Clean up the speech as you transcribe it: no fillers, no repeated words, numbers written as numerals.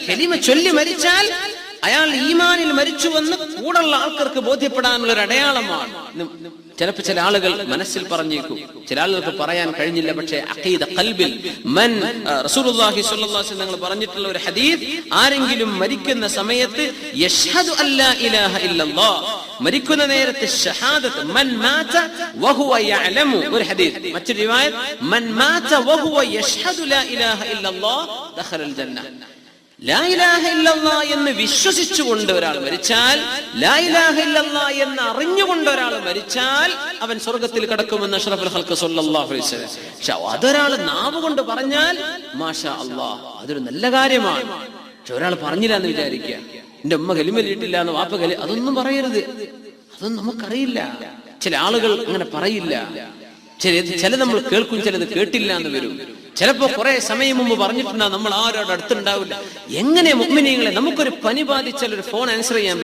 കലിമ ചൊല്ലി മരിച്ചാൽ അയാൾ ഈമാനിൽ മരിച്ചുവെന്ന് കൂടുള്ള ആൾക്കാർക്ക് ബോധ്യപ്പെടാനുള്ള ഒരു അടയാളമാണ്. ചിലപ്പോൾ ചില ആളുകൾ മനസ്സിൽ പറഞ്ഞേക്കും, ചില ആളുകൾക്ക് പറയാൻ കഴിഞ്ഞില്ല. പക്ഷേ അഖീദ ഖൽബിൽ റസൂലുള്ളാഹി സ്വല്ലല്ലാഹു അലൈഹി വസല്ലം പറഞ്ഞിട്ടുള്ള ഒരു ഹദീസ്, ആരെങ്കിലും മരിക്കുന്ന സമയത്ത് യശ്ഹദു അല്ലാ ഇലാഹ ഇല്ലല്ലാഹ്, മരിക്കുന്ന നേരത്തെ ഷഹാദത്ത്, മൻ മാത വഹുവ യഅലമു, ഒരു ഹദീസ്. മറ്റൊരു റിവായത്ത് മൻ മാത വഹുവ യശ്ഹദു ലാ ഇലാഹ ഇല്ലല്ലാഹ് ദഖലൽ ജന്ന. ലാ ഇലാഹ ഇല്ലല്ലാഹ് എന്ന് വിശ്വസിച്ചുകൊണ്ട് ഒരാൾ മരിച്ചാൽ, ലാ ഇലാഹ ഇല്ലല്ലാഹ് എന്ന് അറിഞ്ഞുകൊണ്ട് ഒരാൾ മരിച്ചാൽ അവൻ സ്വർഗത്തിൽ കടക്കുമെന്ന് അഷ്റഫുൽ ഖൽഖ് സ്വല്ലല്ലാഹു അലൈഹി വസല്ലം. പക്ഷെ അതൊരാൾ നാവ് കൊണ്ട് പറഞ്ഞാൽ മാഷാ അല്ലാഹ്, അതൊരു നല്ല കാര്യമാണ്. പക്ഷെ ഒരാൾ പറഞ്ഞില്ല എന്ന് വിചാരിക്കുക, എന്റെ ഉമ്മ കലിമലിട്ടില്ല എന്ന് വാപ്പ അതൊന്നും പറയരുത്. അതൊന്നും നമുക്കറിയില്ല. ചില ആളുകൾ അങ്ങനെ പറയില്ല. ചില നമ്മൾ കേൾക്കും, ചിലത് കേട്ടില്ല എന്ന് വരും. ചിലപ്പോ കുറെ സമയം മുമ്പ് പറഞ്ഞിട്ടുണ്ടാവും, നമ്മൾ ആരോട് അടുത്തുണ്ടാവില്ല. എങ്ങനെ മുഅ്മിനീങ്ങളെ, നമുക്കൊരു പനി ബാധിച്ചാൽ ഒരു ഫോൺ ആൻസർ ചെയ്യാൻ